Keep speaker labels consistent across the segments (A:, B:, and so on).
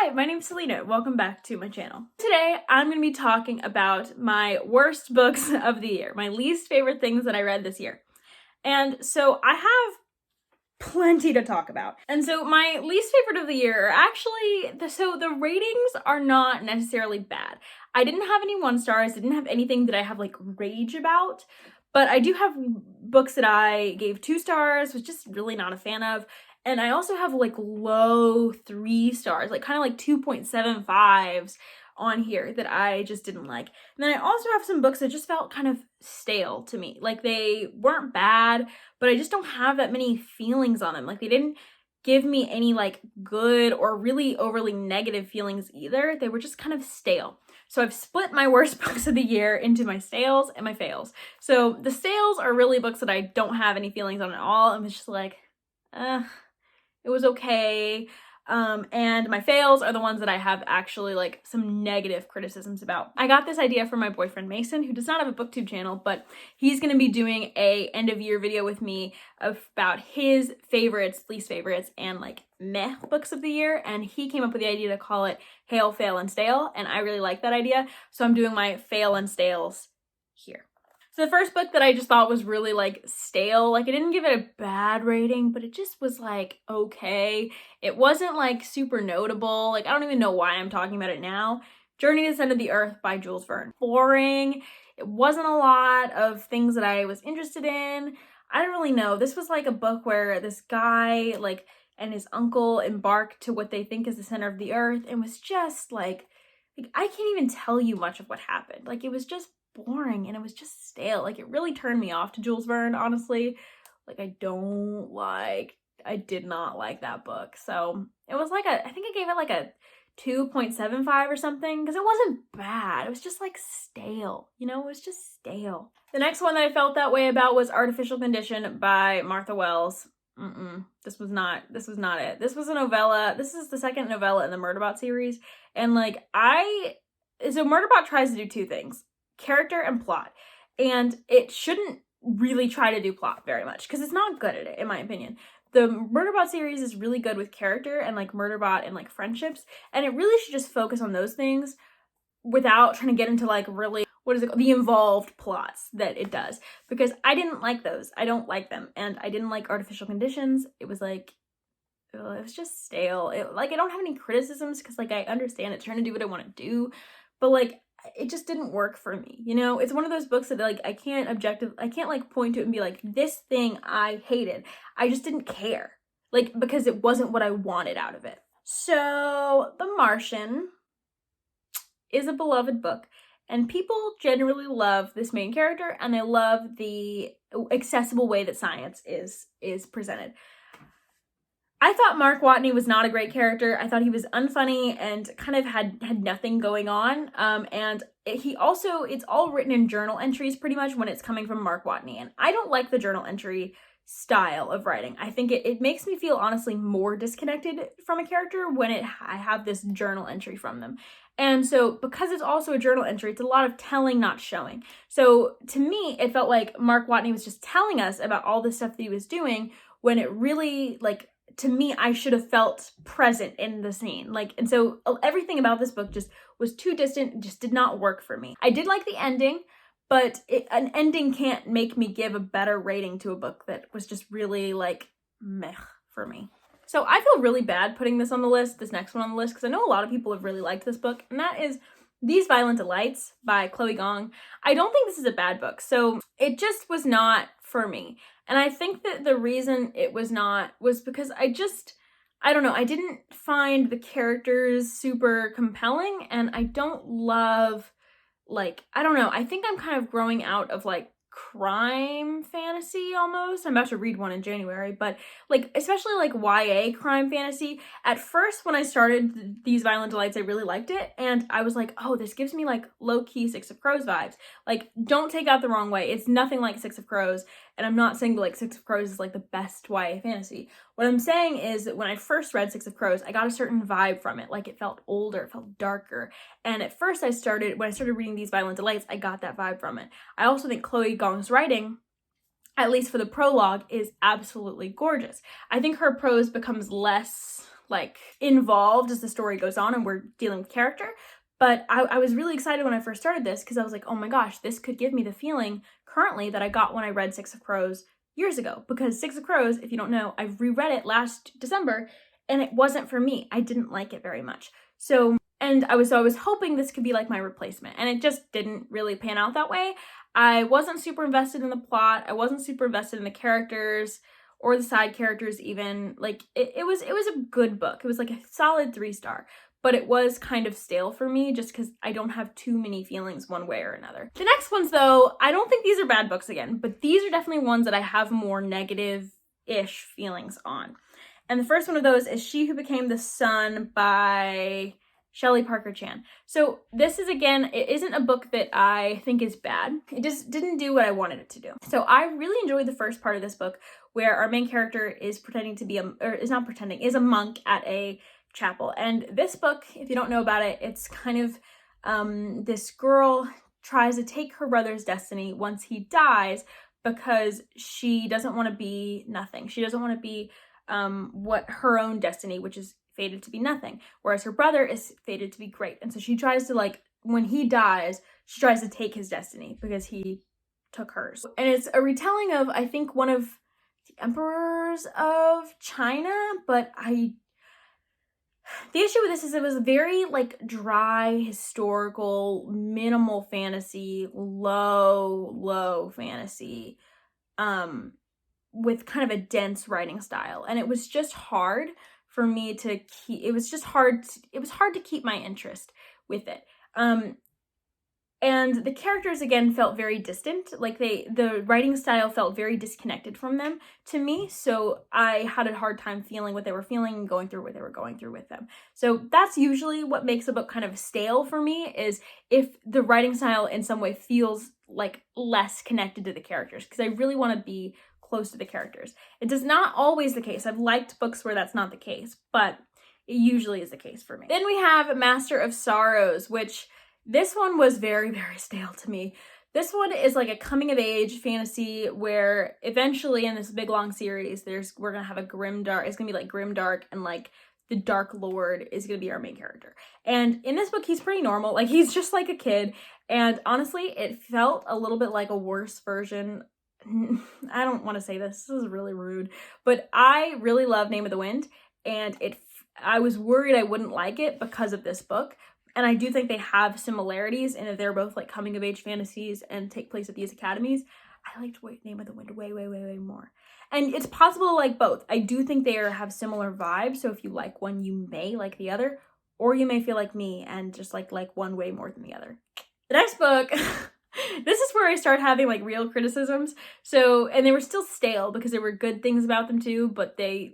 A: Hi, my name's Selena. Welcome back to my channel. Today, I'm going to be talking about my worst books of the year, my least favorite things that I read this year. And so I have plenty to talk about. And so my least favorite of the year are actually, the ratings are not necessarily bad. I didn't have any 1 stars, didn't have anything that I have like rage about, but I do have books that I gave 2 stars, was just really not a fan of. And I also have like low 3 stars, like kind of like 2.75s on here that I just didn't like. And then I also have some books that just felt kind of stale to me. Like they weren't bad, but I just don't have that many feelings on them. Like they didn't give me any like good or really overly negative feelings either. They were just kind of stale. So I've split my worst books of the year into my stales and my fails. So the stales are really books that I don't have any feelings on at all. I'm just like, it was okay. And my fails are the ones that I have actually like some negative criticisms about. I got this idea from my boyfriend Mason, who does not have a booktube channel, but he's going to be doing a end of year video with me about his favorites, least favorites, and like meh books of the year. And he came up with the idea to call it Hail, Fail, and Stale. And I really like that idea. So I'm doing my fail and stales here. So the first book that I just thought was really like stale, like I didn't give it a bad rating, but it just was like okay. It wasn't like super notable. Like I don't even know why I'm talking about it now. Journey to the Center of the Earth by Jules Verne. Boring. It wasn't a lot of things that I was interested in. I don't really know. This was like a book where this guy like and his uncle embark to what they think is the center of the earth and was just like I can't even tell you much of what happened. Like it was just boring and it was just stale. Like it really turned me off to Jules Verne, honestly. Like I did not like that book. So it was like I think I gave it like a 2.75 or something because it wasn't bad. It was just like stale, you know, it was just stale. The next one that I felt that way about was Artificial Condition by Martha Wells. This was not it. This was a novella. This is the second novella in the Murderbot series. And like so Murderbot tries to do 2 things. Character and plot, and it shouldn't really try to do plot very much because it's not good at it, in my opinion. The Murderbot series is really good with character and like Murderbot and like friendships, and it really should just focus on those things without trying to get into like really the involved plots that it does, because I didn't like those. I don't like them, and I didn't like Artificial Conditions. It was like it was just stale. I don't have any criticisms because like I understand it's trying to do what I want to do, but like it just didn't work for me, you know? It's one of those books that like I can't like point to it and be like, this thing I hated. I just didn't care, like, because it wasn't what I wanted out of it. So The Martian is a beloved book, and people generally love this main character, and they love the accessible way that science is presented. I thought Mark Watney was not a great character. I thought he was unfunny and kind of had nothing going on. And it's all written in journal entries pretty much when it's coming from Mark Watney. And I don't like the journal entry style of writing. I think it makes me feel honestly more disconnected from a character when I have this journal entry from them. And so because it's also a journal entry, it's a lot of telling, not showing. So to me, it felt like Mark Watney was just telling us about all the stuff that he was doing when it really like, to me, I should have felt present in the scene. And so everything about this book just was too distant, just did not work for me. I did like the ending, but an ending can't make me give a better rating to a book that was just really like meh for me. So I feel really bad putting this next one on the list, because I know a lot of people have really liked this book, and that is These Violent Delights by Chloe Gong. I don't think this is a bad book, so it just was not for me. And I think that the reason it was not was because I don't know, I didn't find the characters super compelling, and I don't love, I don't know, I think I'm kind of growing out of crime fantasy almost. I'm about to read one in January, but especially YA crime fantasy. At first when I started These Violent Delights, I really liked it, and I was like, oh, this gives me low-key Six of Crows vibes. Don't take out the wrong way, it's nothing like Six of Crows, and I'm not saying that Six of Crows is the best YA fantasy. What I'm saying is that when I first read Six of Crows, I got a certain vibe from it. It felt older, it felt darker, and at first when I started reading These Violent Delights, I got that vibe from it. I also think Chloe Gong's writing, at least for the prologue, is absolutely gorgeous. I think her prose becomes less like involved as the story goes on and we're dealing with character. But I was really excited when I first started this because I was like, oh my gosh, this could give me the feeling currently that I got when I read Six of Crows years ago. Because Six of Crows, if you don't know, I reread it last December and it wasn't for me. I didn't like it very much. So I was hoping this could be like my replacement, and it just didn't really pan out that way. I wasn't super invested in the plot. I wasn't super invested in the characters or the side characters even. Like it was a good book. It was like a solid 3-star, but it was kind of stale for me just because I don't have too many feelings one way or another. The next ones though, I don't think these are bad books again, but these are definitely ones that I have more negative-ish feelings on. And the first one of those is She Who Became the Sun by Shelley Parker Chan. So this is, again, it isn't a book that I think is bad. It just didn't do what I wanted it to do. So I really enjoyed the first part of this book where our main character is pretending to be is a monk at a chapel. And this book, if you don't know about it, it's kind of this girl tries to take her brother's destiny once he dies because she doesn't want to be nothing. She doesn't want to be what her own destiny, which is fated to be nothing, whereas her brother is fated to be great. And so she tries to, like, when he dies, she tries to take his destiny because he took hers. And it's a retelling of, I think, one of the emperors of China, but the issue with this is it was very, like, dry, historical, minimal fantasy, low fantasy, with kind of a dense writing style. And it was just hard for me to keep, it was hard to keep my interest with it. And the characters, again, felt very distant. Like the writing style felt very disconnected from them to me. So I had a hard time feeling what they were feeling and going through what they were going through with them. So that's usually what makes a book kind of stale for me, is if the writing style in some way feels like less connected to the characters, because I really want to be close to the characters. It is not always the case. I've liked books where that's not the case, but it usually is the case for me. Then we have Master of Sorrows, which this one was very, very stale to me. This one is like a coming of age fantasy where eventually in this big long series, we're gonna have a grimdark, it's gonna be like grimdark, and like the Dark Lord is gonna be our main character. And in this book, he's pretty normal. Like, he's just like a kid. And honestly, it felt a little bit like a worse version. I don't want to say this is really rude, but I really love Name of the Wind, and I was worried I wouldn't like it because of this book. And I do think they have similarities in that they're both like coming of age fantasies and take place at these academies. I liked Name of the Wind way more. And it's possible to like both. I do think they have similar vibes, so if you like one, you may like the other, or you may feel like me and just like one way more than the other. The next book, this is where I start having like real criticisms. So, and they were still stale because there were good things about them too, but there's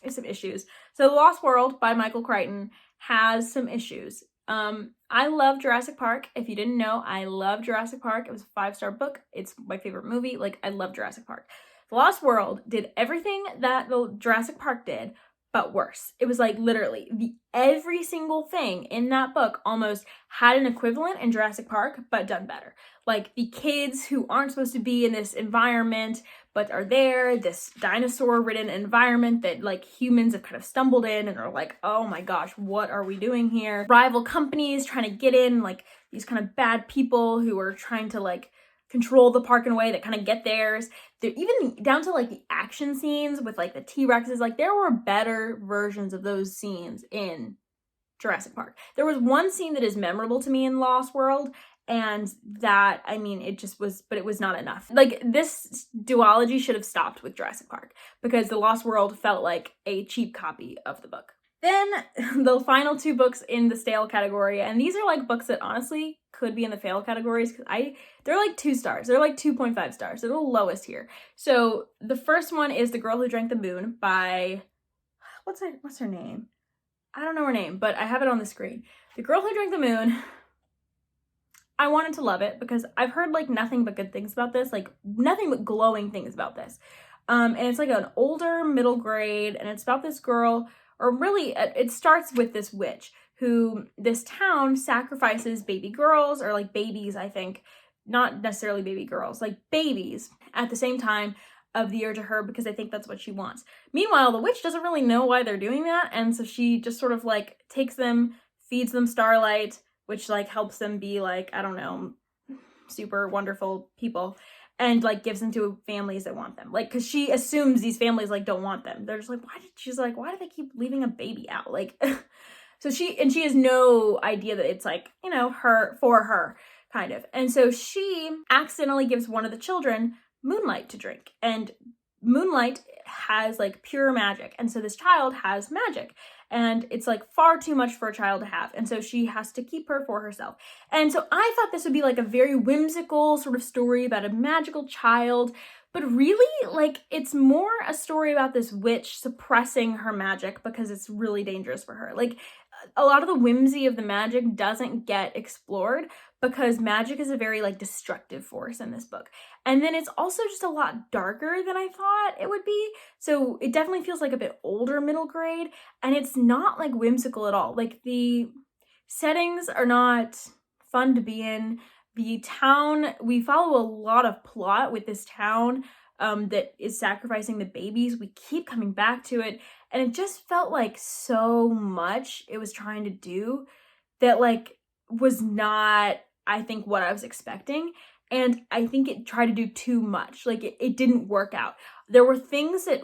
A: some issues. So The Lost World by Michael Crichton has some issues. I love Jurassic Park. If you didn't know, I love Jurassic Park. It was a 5-star book. It's my favorite movie. Like, I love Jurassic Park. The Lost World did everything that the Jurassic Park did, but worse. It was like literally every single thing in that book almost had an equivalent in Jurassic Park, but done better. Like, the kids who aren't supposed to be in this environment, but are there, this dinosaur-ridden environment that like humans have kind of stumbled in and are like, oh my gosh, what are we doing here? Rival companies trying to get in, like these kind of bad people who are trying to like control the park in a way that kind of get theirs. They're even down to like the action scenes with like the T-Rexes. Like, there were better versions of those scenes in Jurassic Park. There was one scene that is memorable to me in Lost World, and that, I mean, it just was, but it was not enough. Like, this duology should have stopped with Jurassic Park because The Lost World felt like a cheap copy of the book. Then the final two books in the stale category, and these are like books that honestly could be in the fail categories because they're like 2 stars. They're like 2.5 stars. They're the lowest here. So the first one is The Girl Who Drank the Moon by, what's her name? I don't know her name, but I have it on the screen. The Girl Who Drank the Moon. I wanted to love it because I've heard like nothing but good things about this, like nothing but glowing things about this. And it's like an older middle grade, and it's about this girl, or really it starts with this witch who, this town sacrifices baby girls, or like babies, I think, not necessarily baby girls, like babies at the same time, of the year to her because they think that's what she wants. Meanwhile, the witch doesn't really know why they're doing that, and so she just sort of like takes them, feeds them starlight, which like helps them be like, I don't know, super wonderful people, and like gives them to families that want them. Like, because she assumes these families like don't want them. They're just like, why do they keep leaving a baby out? Like, so she has no idea that it's like, you know, her, for her, kind of. And so she accidentally gives one of the children moonlight to drink, and moonlight has like pure magic, and so this child has magic, and it's like far too much for a child to have, and so she has to keep her for herself. And so I thought this would be like a very whimsical sort of story about a magical child, but really, like, it's more a story about this witch suppressing her magic because it's really dangerous for her. Like, a lot of the whimsy of the magic doesn't get explored because magic is a very like destructive force in this book. And then it's also just a lot darker than I thought it would be. So it definitely feels like a bit older middle grade, and it's not like whimsical at all. Like, the settings are not fun to be in. The town, we follow a lot of plot with this town that is sacrificing the babies. We keep coming back to it, and it just felt like so much it was trying to do that like was not, I think, what I was expecting. And I think it tried to do too much. Like, it didn't work out. There were things that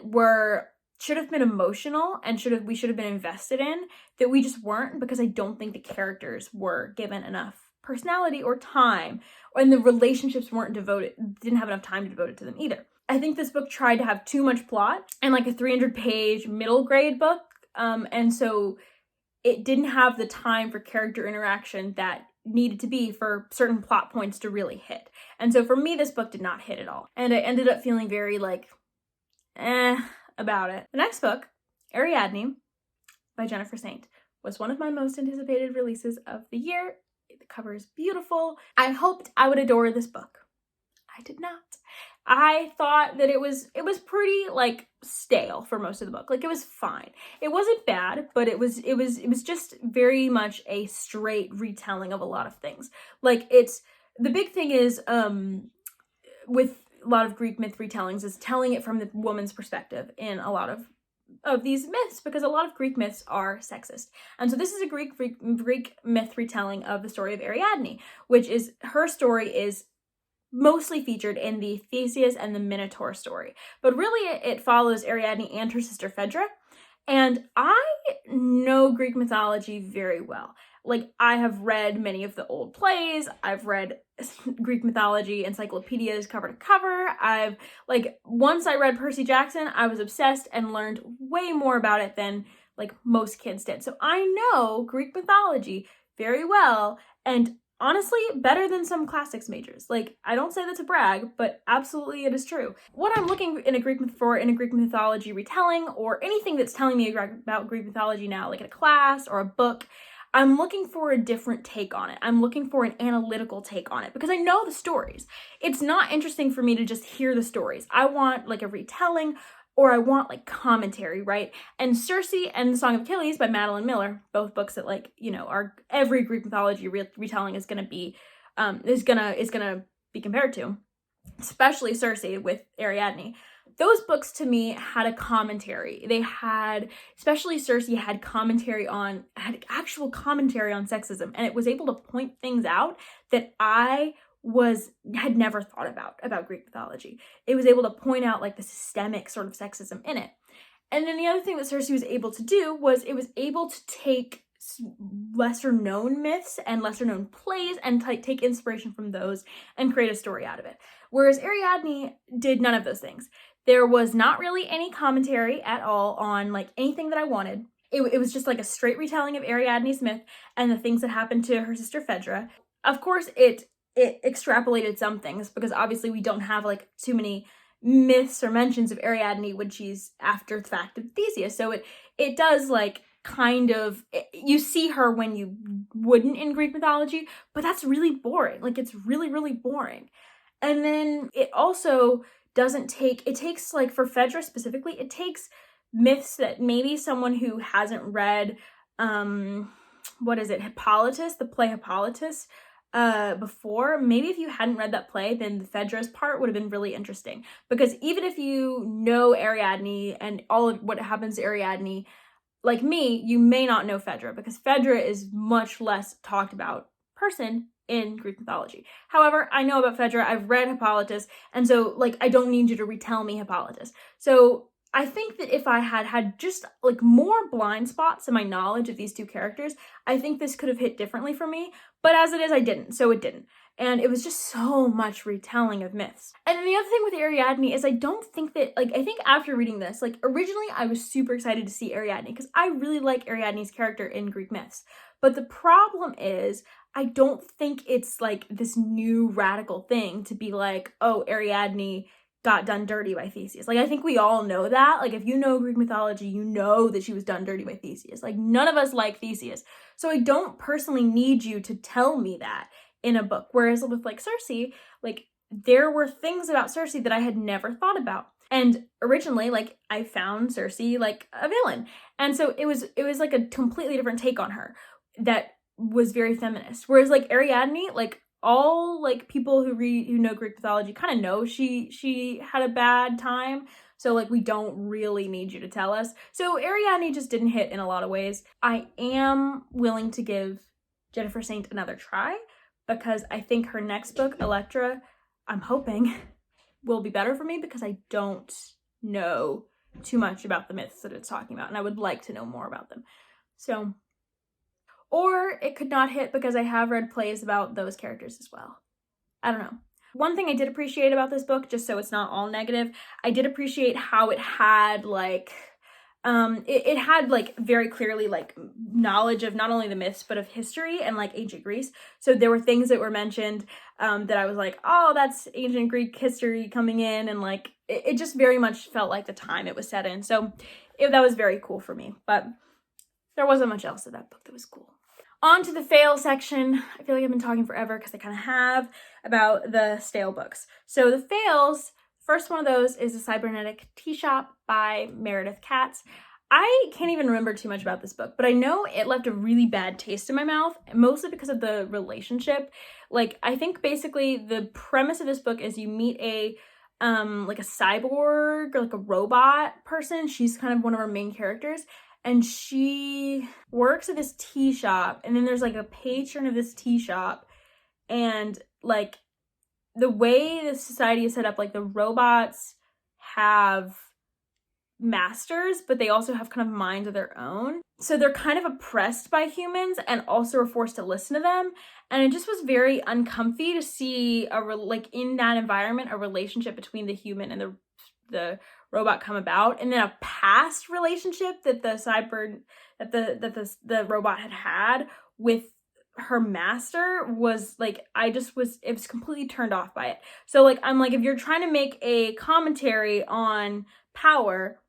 A: should have been emotional and we should have been invested in that we just weren't, because I don't think the characters were given enough personality or time, and the relationships didn't have enough time to devote it to them either. I think this book tried to have too much plot and like a 300-page middle grade book, and so it didn't have the time for character interaction that needed to be for certain plot points to really hit. And so for me, this book did not hit at all, and I ended up feeling very like about it. The next book, Ariadne by Jennifer Saint, was one of my most anticipated releases of the year. The cover is beautiful. I hoped I would adore this book. I did not. I thought that it was pretty like stale for most of the book. Like, it was fine. It wasn't bad, but it was just very much a straight retelling of a lot of things. Like, the big thing is with a lot of Greek myth retellings is telling it from the woman's perspective in a lot of these myths, because a lot of Greek myths are sexist. And so this is a Greek myth retelling of the story of Ariadne, which is, her story is mostly featured in the Theseus and the Minotaur story. But really it follows Ariadne and her sister Phaedra. And I know Greek mythology very well. Like, I have read many of the old plays. I've read Greek mythology encyclopedias cover to cover. Once I read Percy Jackson, I was obsessed and learned way more about it than like most kids did. So I know Greek mythology very well, and honestly, better than some classics majors. Like, I don't say that to brag, but absolutely it is true. What I'm looking in a Greek mythology retelling, or anything that's telling me about Greek mythology now, like in a class or a book, I'm looking for a different take on it. I'm looking for an analytical take on it, because I know the stories. It's not interesting for me to just hear the stories. I want like a retelling, or I want like commentary, right? And Circe and the Song of Achilles by Madeline Miller, both books that, like, you know, are every Greek mythology retelling is gonna be compared to, especially Circe with Ariadne. Those books to me had a commentary. Especially Circe had actual commentary on sexism, and it was able to point things out that I had never thought about Greek mythology. It was able to point out like the systemic sort of sexism in it. And then the other thing that Circe was able to do was it was able to take lesser known myths and lesser known plays and take inspiration from those and create a story out of it. Whereas Ariadne did none of those things. There was not really any commentary at all on like anything that I wanted. It was just like a straight retelling of Ariadne's myth and the things that happened to her sister Phaedra. Of course, it extrapolated some things, because obviously we don't have like too many myths or mentions of Ariadne when she's after the fact of Theseus. So it does like kind of, you see her when you wouldn't in Greek mythology, but that's really boring. Like, it's really, really boring. And then it also it takes like, for Phaedra specifically, it takes myths that maybe someone who hasn't read, Hippolytus, the play Hippolytus, before, maybe if you hadn't read that play, then the Phaedrus part would have been really interesting. Because even if you know Ariadne and all of what happens to Ariadne, like me, you may not know Phaedra, because Phaedra is much less talked about person in Greek mythology. However, I know about Phaedra, I've read Hippolytus, and so, like, I don't need you to retell me Hippolytus. So I think that if I had just, like, more blind spots in my knowledge of these two characters, I think this could have hit differently for me, but as it is, I didn't, so it didn't. And it was just so much retelling of myths. And then the other thing with Ariadne is I don't think that, like, I think after reading this, like, originally I was super excited to see Ariadne because I really like Ariadne's character in Greek myths. But the problem is, I don't think it's, like, this new radical thing to be like, oh, Ariadne got done dirty by Theseus. Like, I think we all know that. Like, if you know Greek mythology, you know that she was done dirty by Theseus. Like, none of us like Theseus. So I don't personally need you to tell me that in a book. Whereas with, like, Circe, like, there were things about Circe that I had never thought about. And originally, like, I found Circe, like, a villain. And so it was like a completely different take on her that was very feminist. Whereas, like, Ariadne, like, all, like, people who know Greek mythology kind of know she had a bad time. So, like, we don't really need you to tell us. So Ariadne just didn't hit in a lot of ways. I am willing to give Jennifer Saint another try because I think her next book, Electra, I'm hoping will be better for me because I don't know too much about the myths that it's talking about, and I would like to know more about them. So, or it could not hit because I have read plays about those characters as well. I don't know. One thing I did appreciate about this book, just so it's not all negative, I did appreciate how it had, like, it had, like, very clearly, like, knowledge of not only the myths, but of history and, like, ancient Greece. So there were things that were mentioned that I was like, oh, that's ancient Greek history coming in, and, like, it just very much felt like the time it was set in. So that was very cool for me, but there wasn't much else in that book that was cool. On to the fail section. I feel like I've been talking forever because I kind of have, about the stale books. So the fails, first one of those is The Cybernetic Tea Shop by Meredith Katz. I can't even remember too much about this book, but I know it left a really bad taste in my mouth, mostly because of the relationship. Like, I think basically the premise of this book is you meet a like a cyborg or like a robot person. She's kind of one of our main characters. And she works at this tea shop, and then there's, like, a patron of this tea shop, and, like, the way the society is set up, like, the robots have masters, but they also have kind of minds of their own. So they're kind of oppressed by humans and also are forced to listen to them. And it just was very uncomfy to see, like, in that environment, a relationship between the human and the robot come about, and then a past relationship that the robot had with her master was, like, it was completely turned off by it. So, like, I'm like, if you're trying to make a commentary on power,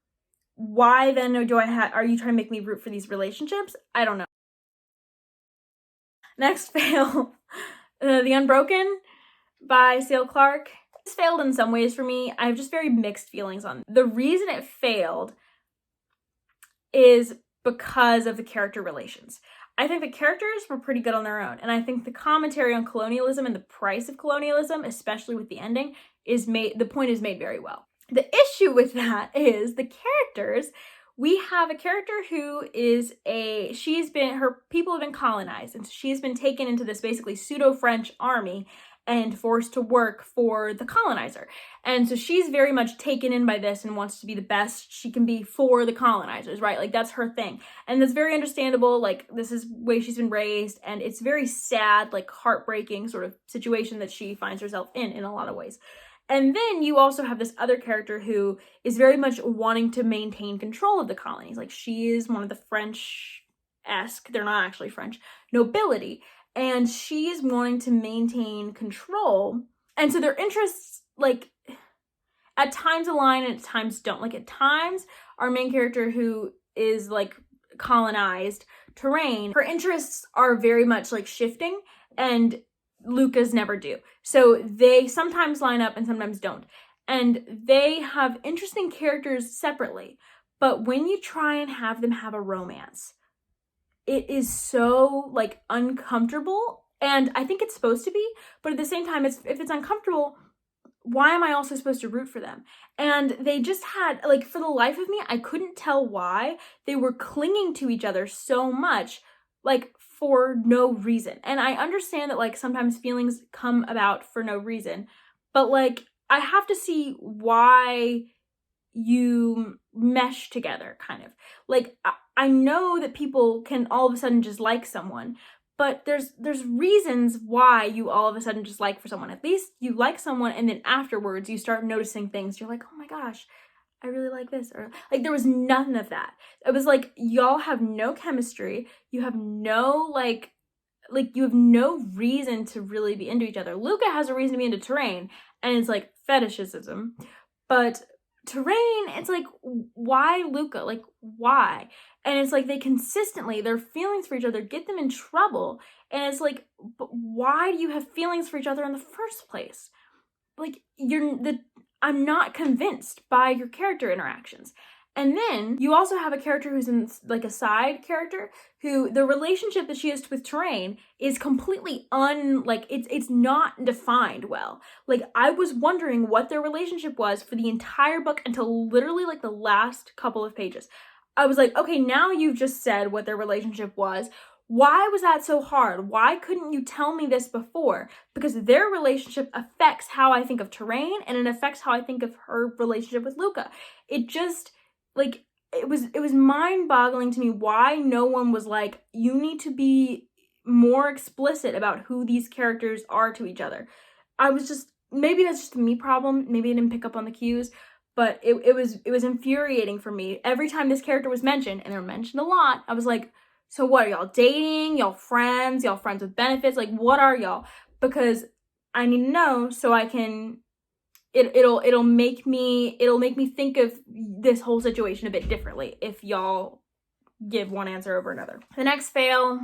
A: why then are you trying to make me root for these relationships? I don't know. Next fail, The Unbroken by Sale Clark. This failed in some ways for me. I have just very mixed feelings on it. The reason it failed is because of the character relations. I think the characters were pretty good on their own, and I think the commentary on colonialism and the price of colonialism, especially with the ending, the point is made very well. The issue with that is the characters. We have a character who is her people have been colonized, and so she's been taken into this basically pseudo-French army and forced to work for the colonizer. And so she's very much taken in by this and wants to be the best she can be for the colonizers, right? Like, that's her thing. And that's very understandable. Like, this is the way she's been raised, and it's very sad, like, heartbreaking sort of situation that she finds herself in a lot of ways. And then you also have this other character who is very much wanting to maintain control of the colonies. Like, she is one of the French-esque, they're not actually French, nobility. And she's wanting to maintain control. And so their interests, like, at times align and at times don't. Like, at times, our main character, who is, like, colonized terrain, her interests are very much, like, shifting, and Luca's never do. So they sometimes line up and sometimes don't. And they have interesting characters separately. But when you try and have them have a romance, it is so, like, uncomfortable And I think it's supposed to be, but at the same time, if it's uncomfortable, why am I also supposed to root for them? And they just had, like, for the life of me, I couldn't tell why they were clinging to each other so much, like, for no reason. And I understand that, like, sometimes feelings come about for no reason, but, like, I have to see why you mesh together, kind of. Like, I know that people can all of a sudden just like someone, but there's reasons why you all of a sudden just like for someone. At least you like someone and then afterwards you start noticing things. You're like, oh my gosh, I really like this. Or like, there was none of that. It was like, y'all have no chemistry. You have no like you have no reason to really be into each other. Luca has a reason to be into Terrain, and it's like fetishism. But Terrain, it's like, why Luca? Like, why? And it's like they consistently, their feelings for each other get them in trouble. And it's like, but why do you have feelings for each other in the first place? Like, I'm not convinced by your character interactions. And then you also have a character who's in like a side character who the relationship that she has with Terrain is completely it's not defined well. Like, I was wondering what their relationship was for the entire book until literally like the last couple of pages. I was like, okay, now you've just said what their relationship was. Why was that so hard? Why couldn't you tell me this before? Because their relationship affects how I think of Terrain, and it affects how I think of her relationship with Luca. It just, like, it was mind-boggling to me why no one was like, you need to be more explicit about who these characters are to each other. I was just, maybe that's just a me problem. Maybe I didn't pick up on the cues, but it was infuriating for me. Every time this character was mentioned, and they're mentioned a lot, I was like, so what, are y'all dating? Y'all friends? Y'all friends with benefits? Like, what are y'all? Because I need to know so I can, it'll make me think of this whole situation a bit differently if y'all give one answer over another. The next fail,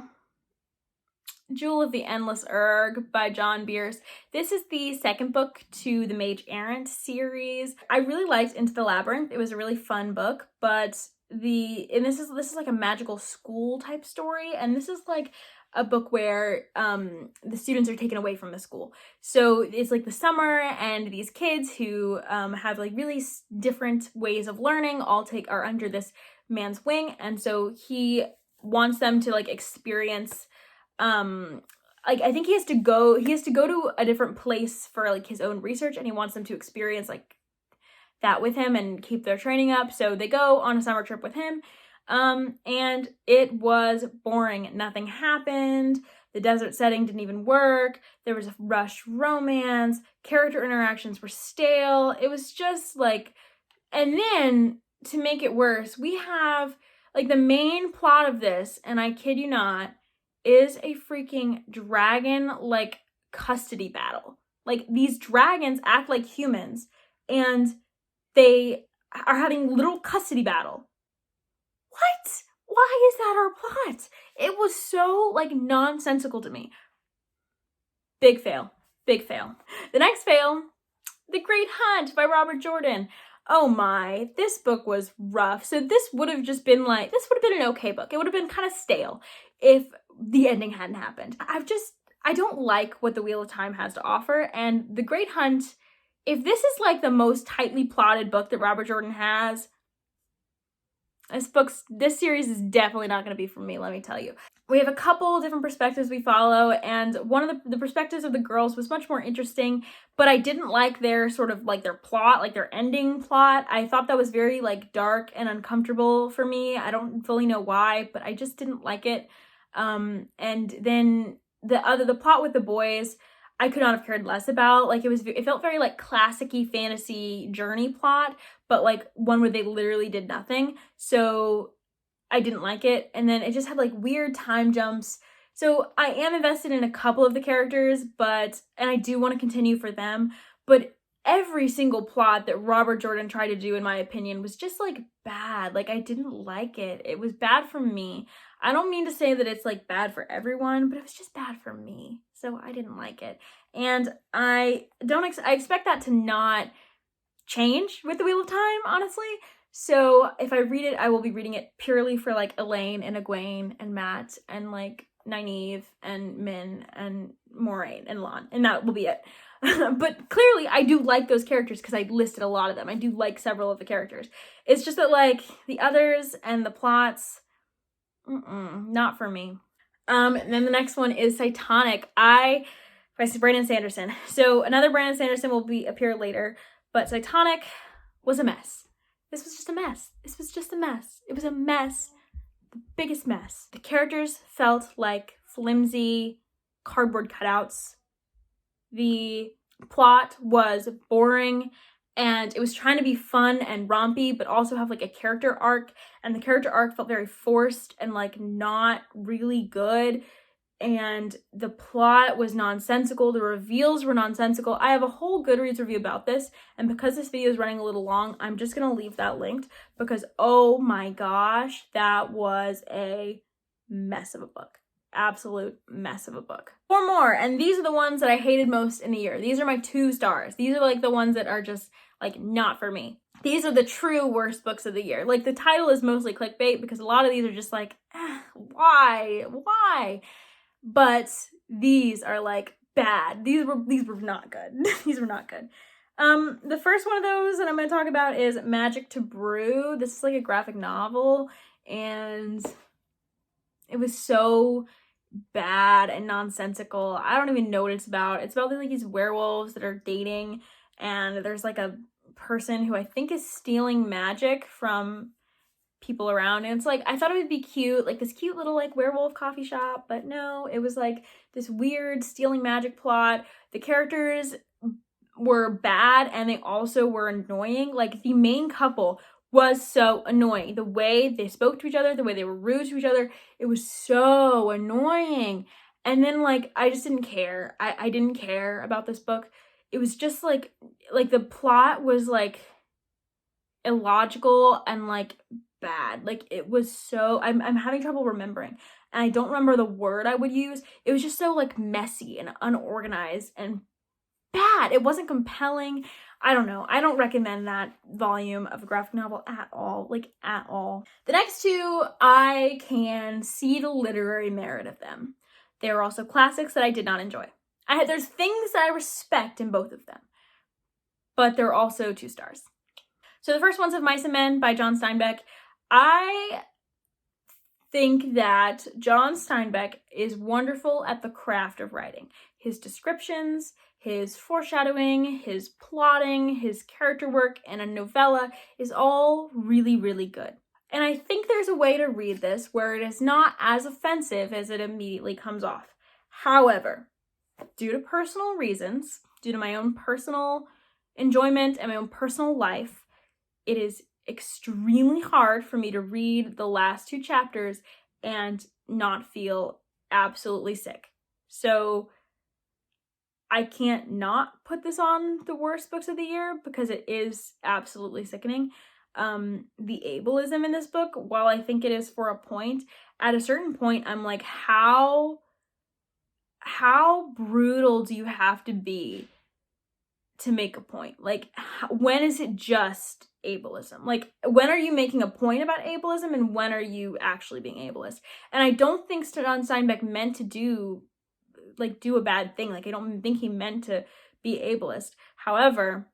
A: Jewel of the Endless Erg by John Bierce. This is the second book to the Mage Errant series. I really liked Into the Labyrinth. It was a really fun book, but this is like a magical school type story, and this is like a book where the students are taken away from the school. So it's like the summer, and these kids who have like really different ways of learning are under this man's wing, and so he wants them to like experience like, I think he has to go to a different place for like his own research, and he wants them to experience like that with him and keep their training up. So they go on a summer trip with him, and it was boring. Nothing happened. The desert setting didn't even work. There was a rushed romance. Character interactions were stale. It was just like, and then to make it worse, we have like the main plot of this, and I kid you not, is a freaking dragon like custody battle. Like, these dragons act like humans, and they are having literal custody battle. What? Why is that our plot? It was so like nonsensical to me. Big fail. Big fail. The next fail, The Great Hunt by Robert Jordan. Oh my, this book was rough. So this would have been an okay book. It would have been kind of stale if the ending hadn't happened. I don't like what the Wheel of Time has to offer, and The Great Hunt, if this is like the most tightly plotted book that Robert Jordan has, this series is definitely not going to be for me, let me tell you. We have a couple different perspectives we follow, and one of the perspectives of the girls was much more interesting, but I didn't like their sort of like their plot, like their ending plot. I thought that was very like dark and uncomfortable for me. I don't fully know why, but I just didn't like it. And then the plot with the boys, I could not have cared less about. Like, it felt very like classic-y fantasy journey plot, but like one where they literally did nothing. So I didn't like it. And then it just had like weird time jumps. So I am invested in a couple of the characters, and I do want to continue for them, but every single plot that Robert Jordan tried to do, in my opinion, was just like bad. Like, I didn't like it. It was bad for me. I don't mean to say that it's like bad for everyone, but it was just bad for me. So I didn't like it. And I expect that to not change with the Wheel of Time, honestly. So if I read it, I will be reading it purely for like Elaine and Egwene and Matt and like Nynaeve and Min and Moraine and Lon, and that will be it. But clearly I do like those characters because I listed a lot of them. I do like several of the characters. It's just that like the others and the plots, not for me. And then the next one is Psytonic. By Brandon Sanderson. So another Brandon Sanderson will appear later, but Psytonic was a mess. This was just a mess. This was just a mess. It was a mess. The biggest mess. The characters felt like flimsy cardboard cutouts. The plot was boring, and it was trying to be fun and rompy, but also have like a character arc, and the character arc felt very forced and like not really good, and the plot was nonsensical. The reveals were nonsensical. I have a whole Goodreads review about this, and because this video is running a little long, I'm just gonna leave that linked because oh my gosh, that was a mess of a book. Absolute mess of a book. 4 more, and these are the ones that I hated most in the year. These are my 2 stars. These are like the ones that are just like not for me. These are the true worst books of the year. Like the title is mostly clickbait because a lot of these are just like, why? But these are like bad. These were not good. These were not good. The first one of those that I'm going to talk about is Magic to Brew. This is like a graphic novel, and it was so bad and nonsensical. I don't even know what it's about. It's about like these werewolves that are dating, and there's like a person who I think is stealing magic from people around, and it's like I thought it would be cute, like this cute little like werewolf coffee shop, but no, it was like this weird stealing magic plot. The characters were bad and they also were annoying. Like the main couple was so annoying. The way they spoke to each other, the way they were rude to each other, it was so annoying. And then like I just didn't care. I didn't care about this book. It was just like the plot was like illogical and like bad. Like it was so I'm having trouble remembering, and I don't remember the word I would use. It was just so like messy and unorganized and bad. It wasn't compelling. I don't know. I don't recommend that volume of a graphic novel at all. Like at all. The next 2, I can see the literary merit of them. They were also classics that I did not enjoy. There's things that I respect in both of them, but they're also 2 stars. So the first one's Of Mice and Men by John Steinbeck. I think that John Steinbeck is wonderful at the craft of writing. His descriptions, his foreshadowing, his plotting, his character work in a novella is all really, really good. And I think there's a way to read this where it is not as offensive as it immediately comes off. However, due to personal reasons, due to my own personal enjoyment and my own personal life, it is extremely hard for me to read the last 2 chapters and not feel absolutely sick. So I can't not put this on the worst books of the year because it is absolutely sickening. The ableism in this book, while I think it is for a point, at a certain point I'm like, how brutal do you have to be to make a point? Like, when is it just ableism? Like, when are you making a point about ableism and when are you actually being ableist? And I don't think John Steinbeck meant to do a bad thing. Like, I don't think he meant to be ableist. However,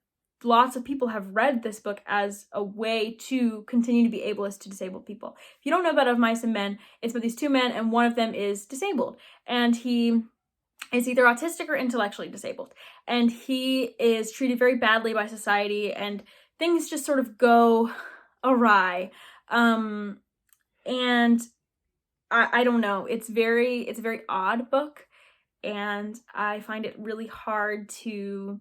A: lots of people have read this book as a way to continue to be ableist to disabled people. If you don't know about Of Mice and Men, it's about these 2 men and one of them is disabled. And he is either autistic or intellectually disabled. And he is treated very badly by society and things just sort of go awry. And I don't know. It's a very odd book. And I find it really hard to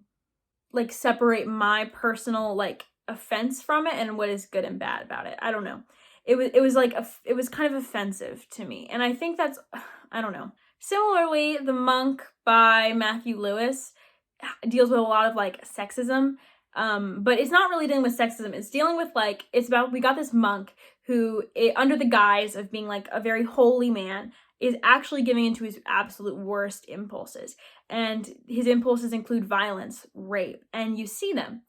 A: like separate my personal like offense from it and what is good and bad about it. I don't know. It was kind of offensive to me. And I think that's, I don't know. Similarly, The Monk by Matthew Lewis deals with a lot of like sexism, but it's not really dealing with sexism. It's dealing with like, it's about, we got this monk who, under the guise of being like a very holy man, is actually giving into his absolute worst impulses. And his impulses include violence, rape, and you see them.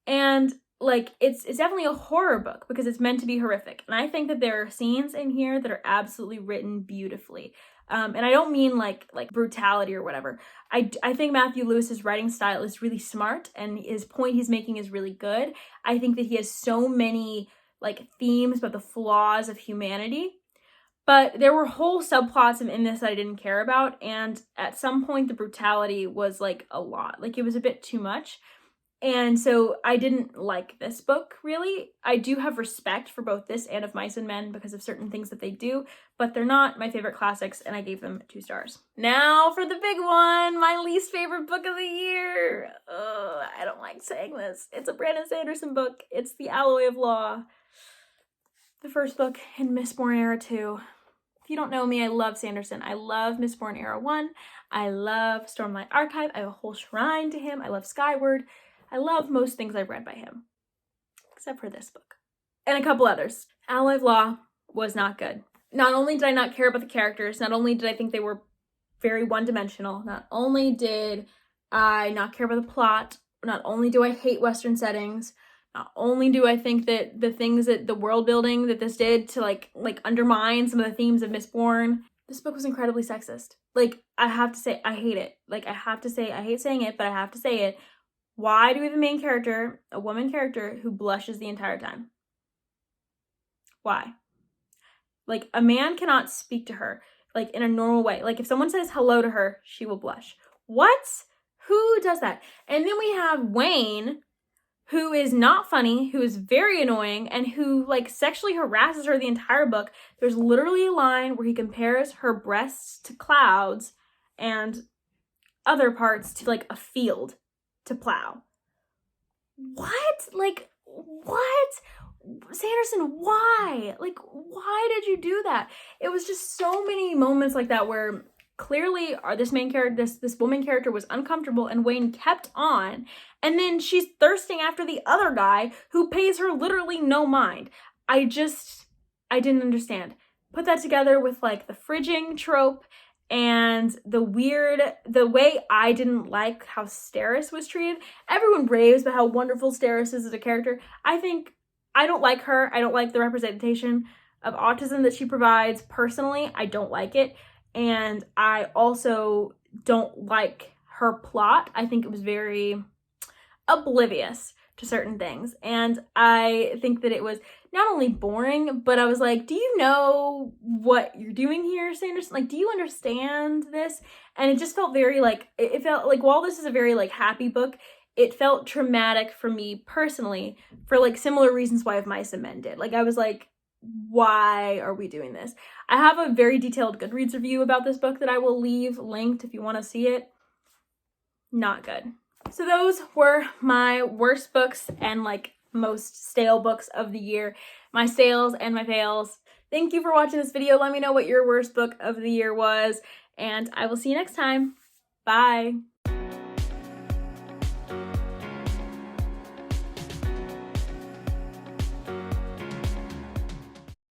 A: And like, it's definitely a horror book because it's meant to be horrific. And I think that there are scenes in here that are absolutely written beautifully. And I don't mean like brutality or whatever. I think Matthew Lewis's writing style is really smart, and his point he's making is really good. I think that he has so many like themes about the flaws of humanity. But there were whole subplots in this that I didn't care about, and at some point the brutality was like a lot. Like it was a bit too much. And so I didn't like this book, really. I do have respect for both this and Of Mice and Men because of certain things that they do, but they're not my favorite classics, and I gave them 2 stars. Now for the big one, my least favorite book of the year. Ugh, I don't like saying this. It's a Brandon Sanderson book. It's The Alloy of Law. The first book in Mistborn Era 2. If you don't know me, I love Sanderson. I love Mistborn Era 1. I love Stormlight Archive. I have a whole shrine to him. I love Skyward. I love most things I've read by him, except for this book. And a couple others. Alloy of Law was not good. Not only did I not care about the characters, not only did I think they were very one-dimensional, not only did I not care about the plot, not only do I hate Western settings, not only do I think that the things that the world building that this did to like undermine some of the themes of Mistborn, this book was incredibly sexist. Like, I have to say, I hate it. Like, I have to say, I hate saying it, but I have to say it. Why do we have a main character, a woman character, who blushes the entire time? Why? Like, a man cannot speak to her, like, in a normal way. Like, if someone says hello to her, she will blush. What? Who does that? And then we have Wayne, who is not funny, who is very annoying, and who, like, sexually harasses her the entire book. There's literally a line where he compares her breasts to clouds and other parts to, like, a field to plow. What? Like, what? Sanderson, why? Like, why did you do that? It was just so many moments like that where clearly this main character, this woman character was uncomfortable, and Wayne kept on, and then she's thirsting after the other guy who pays her literally no mind. I didn't understand. Put that together with like the fridging trope and the way I didn't like how Steris was treated. Everyone raves about how wonderful Steris is as a character. I don't like her. I don't like the representation of autism that she provides. Personally, I don't like it. And I also don't like her plot. I think it was very oblivious to certain things. And I think that it was not only boring, but I was like, do you know what you're doing here, Sanderson? Like, do you understand this? And it just felt very like, it felt like while this is a very like happy book, it felt traumatic for me personally for like similar reasons why Of Mice and Men did. Like, I was like, why are we doing this? I have a very detailed Goodreads review about this book that I will leave linked if you want to see it. Not good. So those were my worst books and like most stale books of the year. My stales and my fails. Thank you for watching this video. Let me know what your worst book of the year was, and I will see you next time. Bye.